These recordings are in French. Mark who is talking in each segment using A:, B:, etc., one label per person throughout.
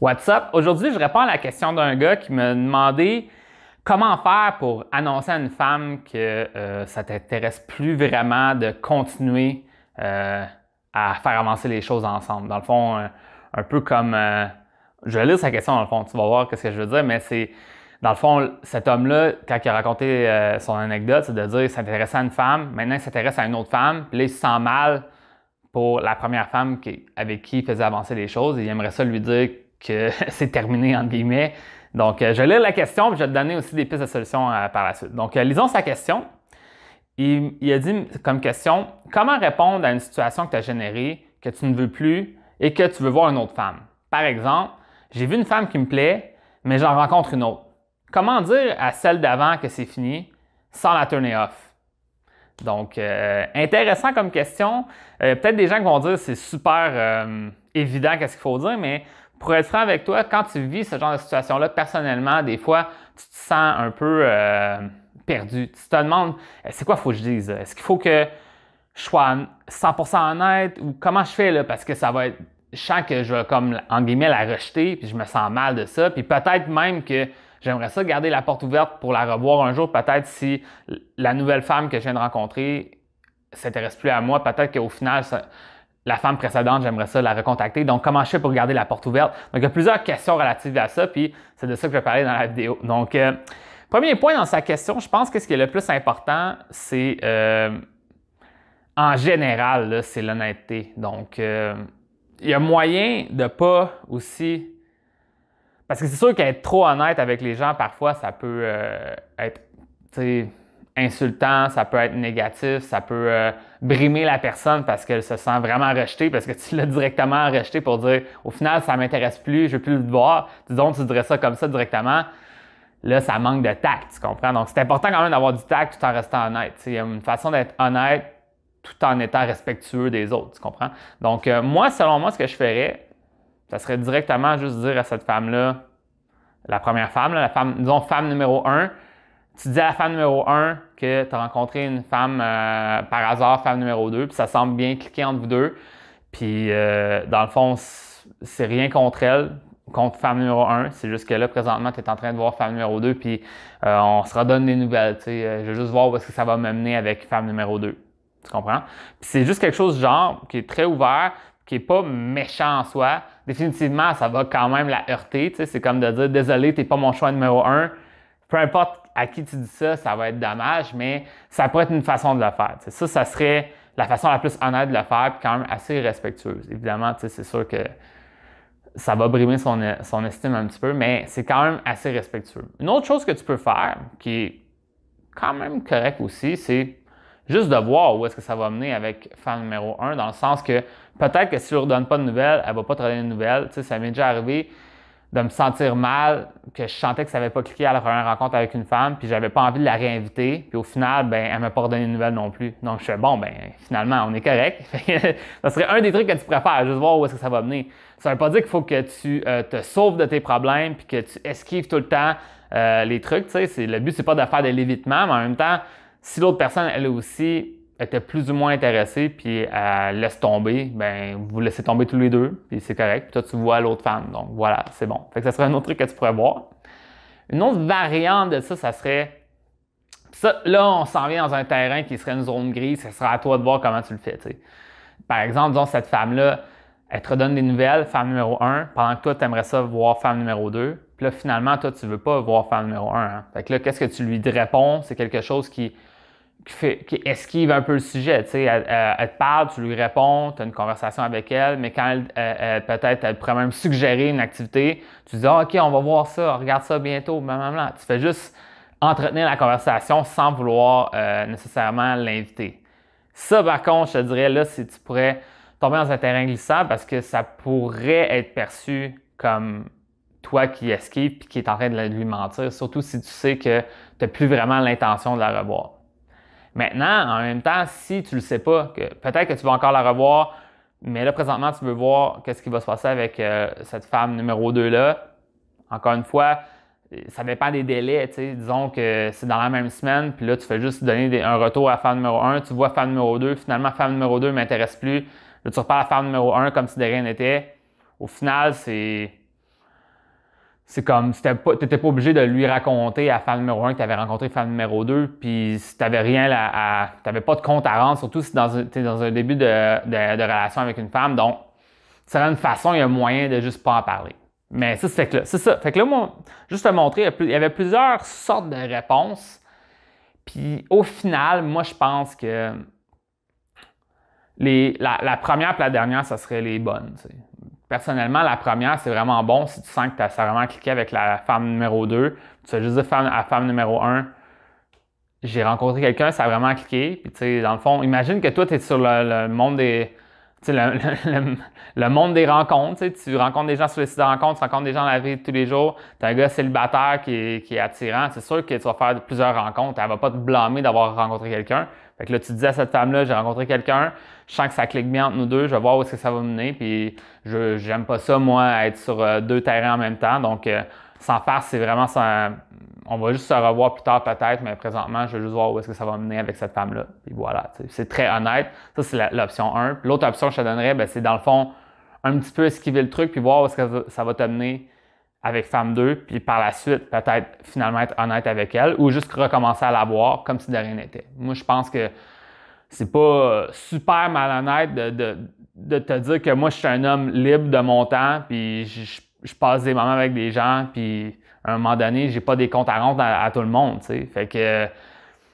A: What's up? Aujourd'hui, je réponds à la question d'un gars qui m'a demandé comment faire pour annoncer à une femme que ça ne t'intéresse plus vraiment de continuer à faire avancer les choses ensemble. Dans le fond, un peu comme... je vais lire sa question dans le fond, tu vas voir ce que je veux dire, mais c'est... Dans le fond, cet homme-là, quand il a raconté son anecdote, c'est de dire qu'il s'intéressait à une femme, maintenant il s'intéresse à une autre femme, puis là il se sent mal pour la première femme avec qui il faisait avancer les choses et il aimerait ça lui dire que c'est terminé, entre guillemets. Donc, je vais lire la question et je vais te donner aussi des pistes de solutions par la suite. Donc, lisons sa question. Il a dit comme question, comment répondre à une situation que tu as générée, que tu ne veux plus et que tu veux voir une autre femme? Par exemple, j'ai vu une femme qui me plaît, mais j'en rencontre une autre. Comment dire à celle d'avant que c'est fini sans la turner off? Donc, intéressant comme question. Peut-être des gens qui vont dire que c'est super évident qu'est-ce qu'il faut dire, mais pour être franc avec toi, quand tu vis ce genre de situation-là, personnellement, des fois, tu te sens un peu perdu. Tu te demandes, c'est quoi il faut que je dise? Est-ce qu'il faut que je sois 100% honnête ou comment je fais là? Parce que ça va être, je sens que je vais comme, en guillemets, la rejeter, puis je me sens mal de ça. Puis peut-être même que j'aimerais ça garder la porte ouverte pour la revoir un jour, peut-être si la nouvelle femme que je viens de rencontrer ne s'intéresse plus à moi, peut-être qu'au final, la femme précédente, j'aimerais ça la recontacter. Donc, comment je fais pour garder la porte ouverte? Donc, il y a plusieurs questions relatives à ça, puis c'est de ça que je vais parler dans la vidéo. Donc, premier point dans sa question, je pense que ce qui est le plus important, c'est en général, c'est l'honnêteté. Donc, il y a moyen de pas aussi... Parce que c'est sûr qu'être trop honnête avec les gens, parfois, ça peut être insultant, ça peut être négatif, ça peut brimer la personne parce qu'elle se sent vraiment rejetée, parce que tu l'as directement rejeté pour dire au final, ça ne m'intéresse plus, je ne veux plus le voir. Disons, tu dirais ça comme ça directement. Là, ça manque de tact, tu comprends? Donc, c'est important quand même d'avoir du tact tout en restant honnête. Il y a une façon d'être honnête tout en étant respectueux des autres, tu comprends? Donc, moi, selon moi, ce que je ferais, ça serait directement juste dire à cette femme-là, la première femme, la femme, disons femme numéro 1, tu dis à la femme numéro 1 que tu as rencontré une femme par hasard, femme numéro 2, puis ça semble bien cliquer entre vous deux. Puis, dans le fond, c'est rien contre elle, contre femme numéro 1. C'est juste que là, présentement, tu es en train de voir femme numéro 2, puis on se redonne des nouvelles. Je veux juste voir où est-ce que ça va me mener avec femme numéro 2. Tu comprends? Puis c'est juste quelque chose du genre qui est très ouvert, qui n'est pas méchant en soi. Définitivement, ça va quand même la heurter. C'est comme de dire « Désolé, tu n'es pas mon choix numéro 1 ». Peu importe à qui tu dis ça, ça va être dommage, mais ça pourrait être une façon de le faire. Ça serait la façon la plus honnête de le faire, puis quand même assez respectueuse. Évidemment, c'est sûr que ça va brimer son estime un petit peu, mais c'est quand même assez respectueux. Une autre chose que tu peux faire, qui est quand même correct aussi, c'est juste de voir où est-ce que ça va mener avec femme numéro 1, dans le sens que peut-être que si tu ne leur donnes pas de nouvelles, elle ne va pas te donner de nouvelles. Ça m'est déjà arrivé de me sentir mal, que je sentais que ça n'avait pas cliqué à la première rencontre avec une femme, puis j'avais pas envie de la réinviter, puis au final, ben, elle ne m'a pas redonné de nouvelles non plus. Donc, je fais bon, ben, finalement, on est correct. Ça serait un des trucs que tu pourrais faire, juste voir où est-ce que ça va mener. Ça ne veut pas dire qu'il faut que tu te sauves de tes problèmes, puis que tu esquives tout le temps les trucs. Le but, c'est pas de faire de l'évitement, mais en même temps, si l'autre personne, elle aussi, était plus ou moins intéressée, puis elle laisse tomber, ben vous laissez tomber tous les deux, puis c'est correct. Puis toi, tu vois l'autre femme. Donc voilà, c'est bon. Fait que ça serait un autre truc que tu pourrais voir. Une autre variante de ça, ça serait... Ça, là, on s'en vient dans un terrain qui serait une zone grise. Ça sera à toi de voir comment tu le fais. T'sais. Par exemple, disons, cette femme-là, elle te redonne des nouvelles, femme numéro 1, pendant que toi, tu aimerais ça voir femme numéro 2. Puis là, finalement, toi, tu ne veux pas voir femme numéro 1. Hein. Fait que là, qu'est-ce que tu lui réponds? C'est quelque chose qui esquive un peu le sujet. Elle te parle, tu lui réponds, tu as une conversation avec elle, mais quand peut-être elle pourrait même suggérer une activité, tu dis OK, on va voir ça, on regarde ça bientôt, blablabla. Tu fais juste entretenir la conversation sans vouloir nécessairement l'inviter. Ça, par contre, je te dirais, là, si tu pourrais tomber dans un terrain glissant parce que ça pourrait être perçu comme toi qui esquive et qui est en train de lui mentir, surtout si tu sais que tu n'as plus vraiment l'intention de la revoir. Maintenant, en même temps, si tu ne le sais pas, que peut-être que tu vas encore la revoir, mais là, présentement, tu veux voir qu'est-ce qui va se passer avec cette femme numéro 2-là. Encore une fois, ça dépend des délais. Disons que c'est dans la même semaine, puis là, tu fais juste donner un retour à femme numéro 1, tu vois femme numéro 2, finalement, femme numéro 2 ne m'intéresse plus. Là, tu repars à femme numéro 1 comme si de rien n'était. Au final, c'est c'est comme, tu n'étais pas obligé de lui raconter à femme numéro 1 que tu avais rencontré femme numéro 2, puis si tu n'avais rien tu n'avais pas de compte à rendre, surtout si tu es dans un début de relation avec une femme. Donc, c'est une façon, il y a moyen de juste pas en parler. Mais ça, c'est ça. Fait que là, moi, juste te montrer, il y avait plusieurs sortes de réponses. Puis au final, moi, je pense que la première et la dernière, ça serait les bonnes. T'sais. Personnellement, la première, c'est vraiment bon si tu sens que tu as vraiment cliqué avec la femme numéro 2. Tu vas juste dire à femme numéro 1, j'ai rencontré quelqu'un, ça a vraiment cliqué. Puis, tu sais, dans le fond, imagine que toi, tu es sur le monde des. Tu sais, le monde des rencontres. Tu rencontres des gens sur les sites de rencontres, tu rencontres des gens dans la vie de tous les jours. Tu as un gars célibataire qui est attirant. C'est sûr que tu vas faire plusieurs rencontres. Elle ne va pas te blâmer d'avoir rencontré quelqu'un. Fait que là, tu dis à cette femme-là, j'ai rencontré quelqu'un, je sens que ça clique bien entre nous deux, je vais voir où est-ce que ça va mener. Puis, j'aime pas ça, moi, être sur deux terrains en même temps. Donc, sans faire, c'est vraiment ça. On va juste se revoir plus tard peut-être, mais présentement, je veux juste voir où est-ce que ça va mener avec cette femme-là. Puis voilà, c'est très honnête. Ça, c'est l'option 1. Puis l'autre option que je te donnerais, ben, c'est dans le fond, un petit peu esquiver le truc, puis voir où est-ce que ça va te mener avec femme 2, puis par la suite, peut-être finalement être honnête avec elle, ou juste recommencer à la voir comme si de rien n'était. Moi, je pense que c'est pas super malhonnête de te dire que moi, je suis un homme libre de mon temps, puis je passe des moments avec des gens, puis à un moment donné, j'ai pas des comptes à rendre à tout le monde, tu sais. Fait que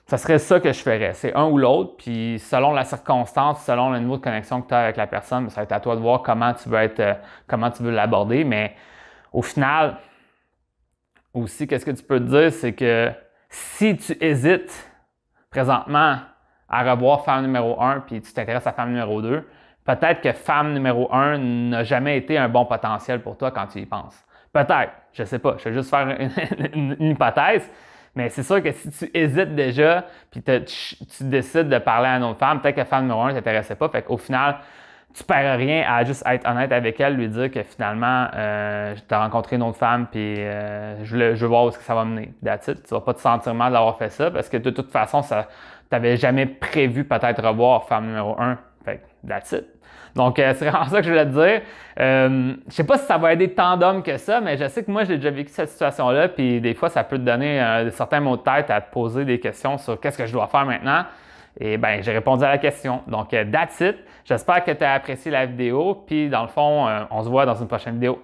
A: ça serait ça que je ferais. C'est un ou l'autre, puis selon la circonstance, selon le niveau de connexion que tu as avec la personne, ça va être à toi de voir comment tu veux l'aborder. Mais au final, aussi, qu'est-ce que tu peux te dire, c'est que si tu hésites présentement à revoir femme numéro 1 puis tu t'intéresses à femme numéro 2, peut-être que femme numéro 1 n'a jamais été un bon potentiel pour toi quand tu y penses. Peut-être, je ne sais pas, je vais juste faire une hypothèse, mais c'est sûr que si tu hésites déjà puis tu décides de parler à une autre femme, peut-être que femme numéro 1 ne t'intéressait pas, fait qu'au final, tu ne perds rien à juste être honnête avec elle, lui dire que finalement, tu as rencontré une autre femme, puis je veux voir où est-ce que ça va mener. That's it. Tu ne vas pas te sentir mal d'avoir fait ça, parce que de toute façon, tu n'avais jamais prévu peut-être revoir femme numéro 1. Fait que that's it. Donc, c'est vraiment ça que je voulais te dire. Je sais pas si ça va aider tant d'hommes que ça, mais je sais que moi, j'ai déjà vécu cette situation-là, puis des fois, ça peut te donner certains mots de tête à te poser des questions sur qu'est-ce que je dois faire maintenant. Et bien, j'ai répondu à la question. Donc, that's it. J'espère que tu as apprécié la vidéo. Puis, dans le fond, on se voit dans une prochaine vidéo.